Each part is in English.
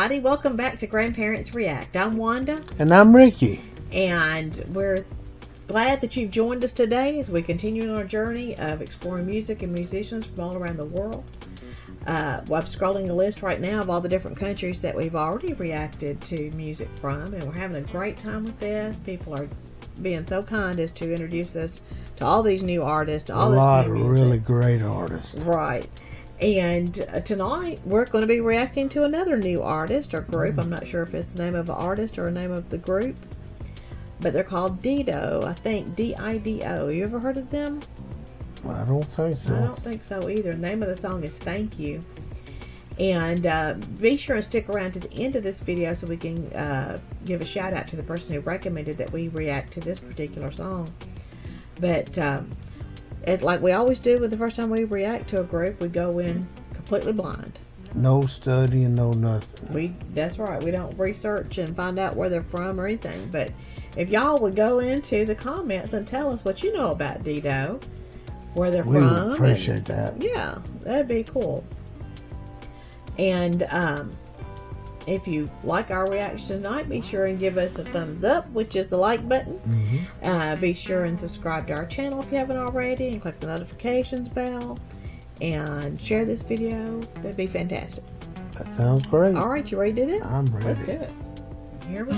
everybody. Welcome back to Grandparents React. I'm Wanda. And I'm Ricky. And we're glad that you've joined us today as we continue on our journey of exploring music and musicians from all around the world. I'm scrolling a list right now of all the different countries that we've already reacted to music from, and we're having a great time with this. People are being so kind as to introduce us to all these new artists, all this new music. A lot of really great artists. Right. And tonight we're going to be reacting to another new artist or group. I'm not sure if it's the name of an artist or the name of the group, but they're called Dido. I think Dido. You ever heard of them? I don't think so. I don't think so either. The name of the song is Thank You. And be sure and stick around to the end of this video so we can give a shout out to the person who recommended that we react to this particular song. But like we always do with the first time we react to a group, we go in completely blind. No studying, no nothing. That's right. We don't research and find out where they're from or anything. But if y'all would go into the comments and tell us what you know about Dido, where they're from. We would appreciate that. Yeah, that'd be cool. And if you like our reaction tonight, be sure and give us a thumbs up, which is the like button. Be sure and subscribe to our channel if you haven't already, and click the notifications bell, and share this video. That'd be fantastic. That sounds great. All right, you ready to do this? I'm ready. Let's do it. Here we go.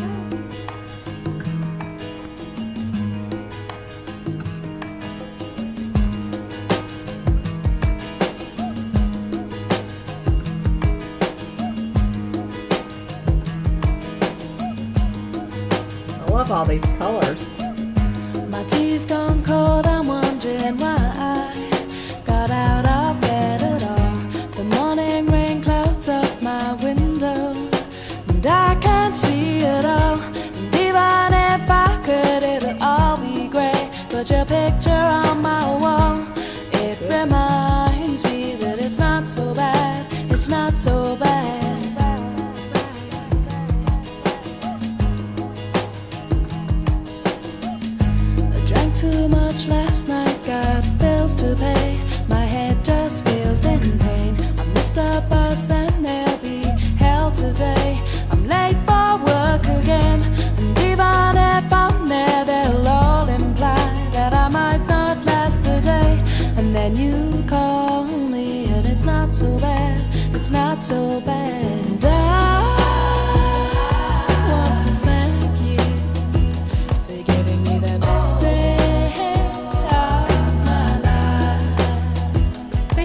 I love all these colors. My tea's gone cold, I'm wondering why I got out of bed at all. The morning rain clouds up my window, and I can't see it all. And even if I could, it'll all be grey. But your picture on my wall, it reminds me that it's not so bad. It's not so bad. Too much last night, got bills to pay. My head just feels in pain. I missed the bus and they'll be hell today. I'm late for work again, and even if I'm there, they'll all imply that I might not last the day. And then you call me, and it's not so bad. It's not so bad.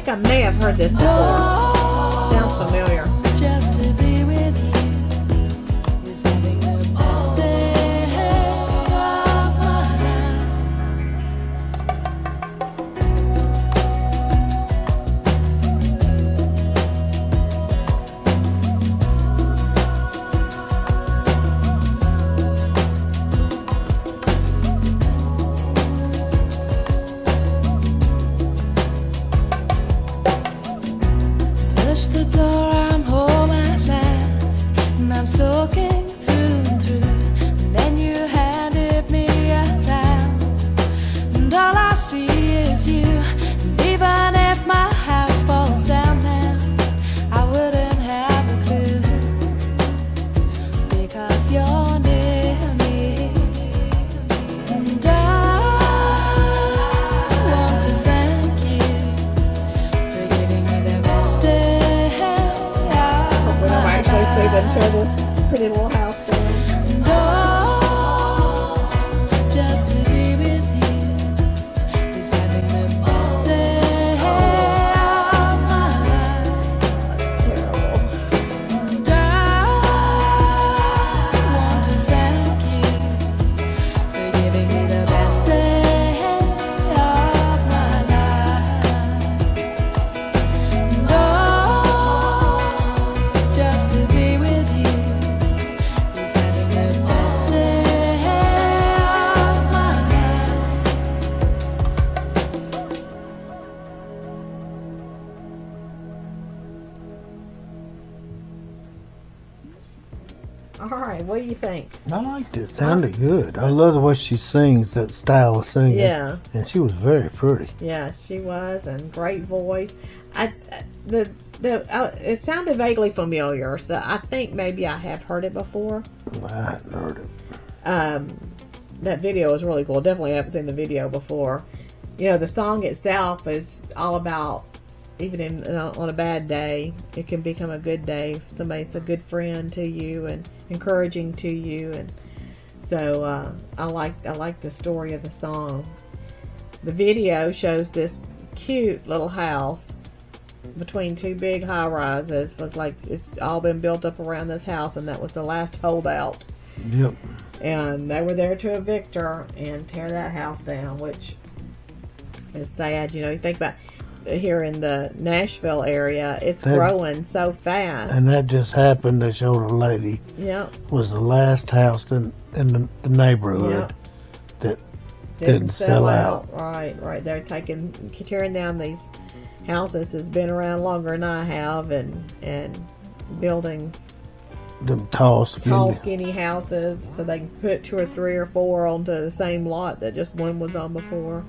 I may have heard this before. Sounds familiar. Just to be with you is having the best day of my the door, I'm home at last, and I'm soaking through and through. And then you handed me a towel, and all I see is you. And even if my house falls down now, I wouldn't have a clue, because you're near me. And I want to thank you for giving me the best day. Actually, so they tear this pretty little house down. Oh, just to be with you is having the best day of my life. That's terrible. And I want to thank you for giving me the best day of my life. And just to be with you What do you think? I liked it. Sounded good. I love the way she sings, that style of singing. Yeah. And she was very pretty. Yeah, she was, and great voice. It sounded vaguely familiar, so I think maybe I have heard it before. I hadn't heard it. That video was really cool. Definitely haven't seen the video before. You know, the song itself is all about, even on a bad day, it can become a good day. Somebody's a good friend to you and encouraging to you, and so I like the story of the song. The video shows this cute little house between two big high rises. Looks like it's all been built up around this house, and that was the last holdout. Yep. And they were there to evict her and tear that house down, which is sad. You know, you think about here in the Nashville area, it's growing so fast. And that just happened. They showed a lady. Yep. Was the last house in the neighborhood that didn't sell out. Right. They're tearing down these houses that's been around longer than I have, and building them tall, skinny houses so they can put 2 or 3 or 4 onto the same lot that just one was on before.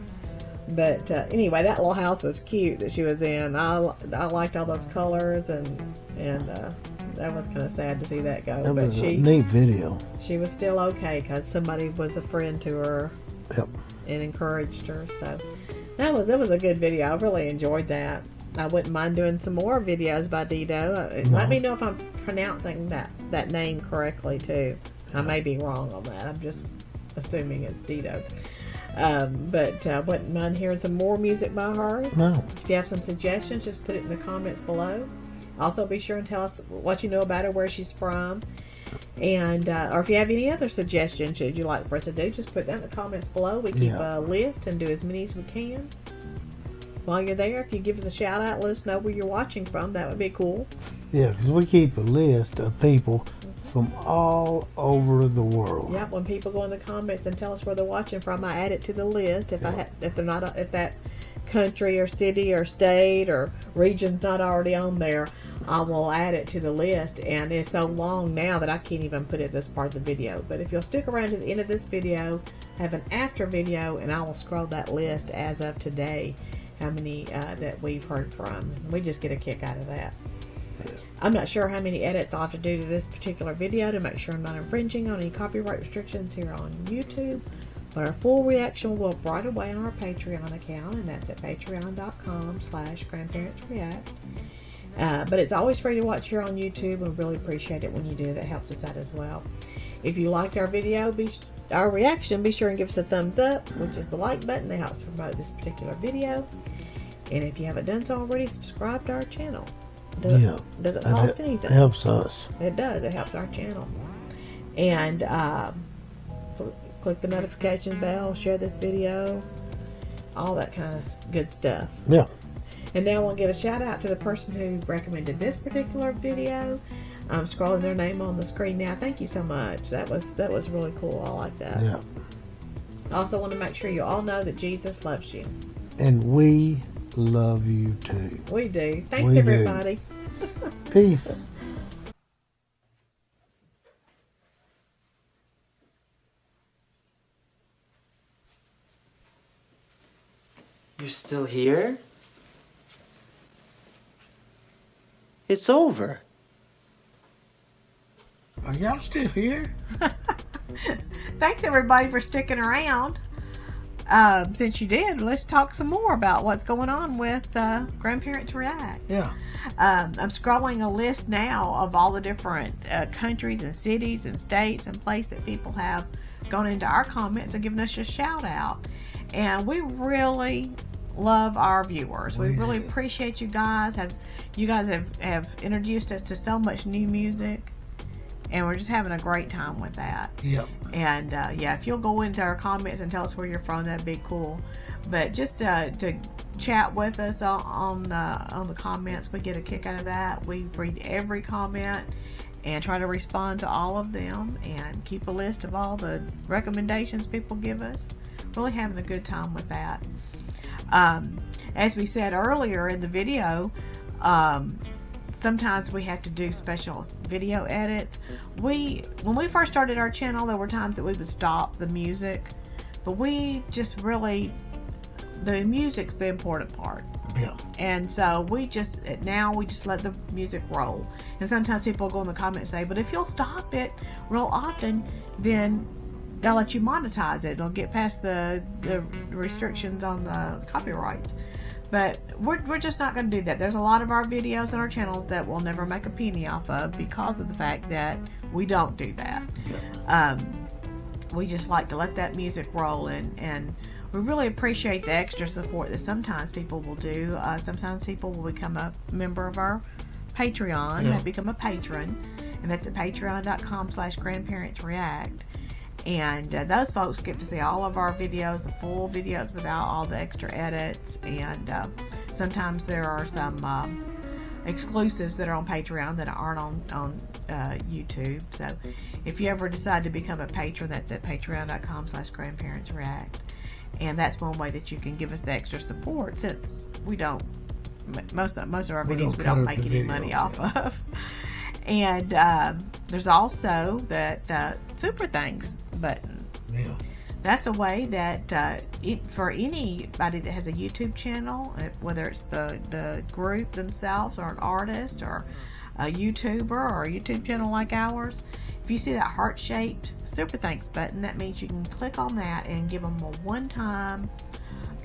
But anyway, that little house was cute that she was in. I liked all those colors, and that was kind of sad to see that go. That but was a neat video. She was still okay because somebody was a friend to her. Yep. And encouraged her. So that was a good video. I really enjoyed that. I wouldn't mind doing some more videos by Dido. Let me know if I'm pronouncing that name correctly too. I may be wrong on that. I'm just assuming it's Dido. But I wouldn't mind hearing some more music by her. No. If you have some suggestions, just put it in the comments below. Also, be sure and tell us what you know about her, where she's from. And or if you have any other suggestions that you'd like for us to do, just put that in the comments below. We keep a list and do as many as we can. While you're there, if you give us a shout out, let us know where you're watching from. That would be cool. Yeah, because we keep a list of people from all over the world. Yep. When people go in the comments and tell us where they're watching from, I add it to the list. If if that country or city or state or region's not already on there, I will add it to the list. And it's so long now that I can't even put it this part of the video. But if you'll stick around to the end of this video, I have an after video, and I will scroll that list as of today, how many that we've heard from. We just get a kick out of that. I'm not sure how many edits I'll have to do to this particular video to make sure I'm not infringing on any copyright restrictions here on YouTube. But our full reaction will be right away on our Patreon account, and that's at patreon.com/grandparentsreact. But it's always free to watch here on YouTube. We really appreciate it when you do. That helps us out as well. If you liked our video, our reaction, be sure and give us a thumbs up, which is the like button. That helps promote this particular video. And if you haven't done so already, subscribe to our channel. Doesn't cost anything. It helps us. It does. It helps our channel. And click the notification bell, share this video, all that kind of good stuff. Yeah. And now we'll give a shout out to the person who recommended this particular video. I'm scrolling their name on the screen now. Thank you so much. That was really cool. I like that. Yeah. I also want to make sure you all know that Jesus loves you. And we love you too. We do. Thanks, everybody. Peace. You're still here? It's over. Are y'all still here? Thanks, everybody, for sticking around. Since you did, let's talk some more about what's going on with Grandparents React. Yeah. I'm scrolling a list now of all the different countries and cities and states and places that people have gone into our comments and given us a shout out. And we really love our viewers. We really appreciate you guys. You guys have introduced us to so much new music, and we're just having a great time with that. Yep. And yeah, if you'll go into our comments and tell us where you're from, that'd be cool. But just to chat with us on the comments, we get a kick out of that. We read every comment and try to respond to all of them and keep a list of all the recommendations people give us. Really having a good time with that. As we said earlier in the video, sometimes we have to do special video edits. When we first started our channel, there were times that we would stop the music, but we just really, the music's the important part. Yeah. And so now we just let the music roll. And sometimes people go in the comments and say, but if you'll stop it real often, then they'll let you monetize it. It'll get past the restrictions on the copyrights. But we're just not going to do that. There's a lot of our videos on our channels that we'll never make a penny off of because of the fact that we don't do that. Yeah. We just like to let that music roll, and we really appreciate the extra support that sometimes people will do. Sometimes people will become a member of our Patreon. Yeah. They become a patron, and that's at patreon.com/grandparentsreact. And those folks get to see all of our videos, the full videos without all the extra edits. And sometimes there are some exclusives that are on Patreon that aren't on YouTube. So if you ever decide to become a patron, that's at patreon.com/grandparentsreact. And that's one way that you can give us the extra support, since we don't, most of our videos we don't make any money off of. And there's also that super thanks button. Yeah. That's a way that for anybody that has a YouTube channel, whether it's the group themselves or an artist or a YouTuber or a YouTube channel like ours, if you see that heart-shaped super thanks button, that means you can click on that and give them a one-time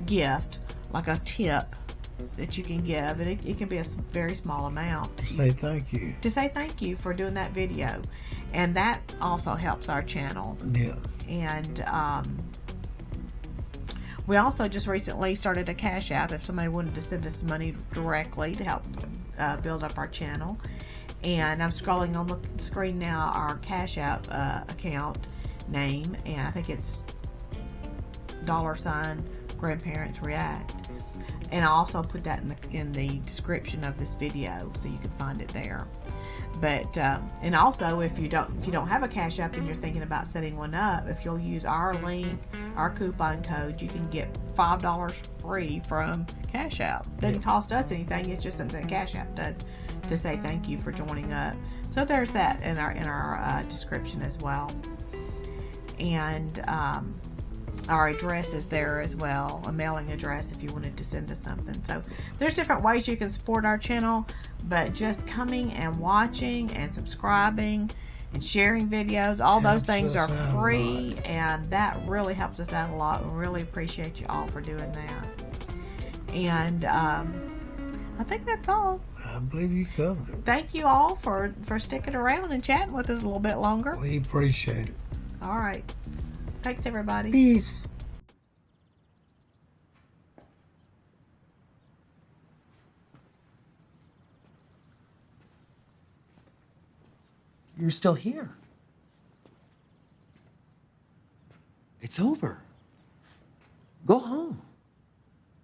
gift, like a tip that you can give, and it can be a very small amount. Say thank you. To say thank you for doing that video, and that also helps our channel. Yeah. And we also just recently started a CashApp if somebody wanted to send us money directly to help build up our channel. And I'm scrolling on the screen now our CashApp account name, and I think it's $Grandparents React. And I'll also put that in the description of this video, so you can find it there. But and also, if you don't have a Cash App and you're thinking about setting one up, if you'll use our link, our coupon code, you can get $5 free from Cash App. Doesn't cost us anything. It's just something that Cash App does to say thank you for joining up. So there's that in our description as well. And our address is there as well, a mailing address if you wanted to send us something. So there's different ways you can support our channel, but just coming and watching and subscribing and sharing videos, all those things are free, and that really helps us out a lot. We really appreciate you all for doing that. And I think that's all. I believe you covered it. Thank you all for sticking around and chatting with us a little bit longer. We appreciate it. All right. Thanks, everybody. Peace. You're still here. It's over. Go home.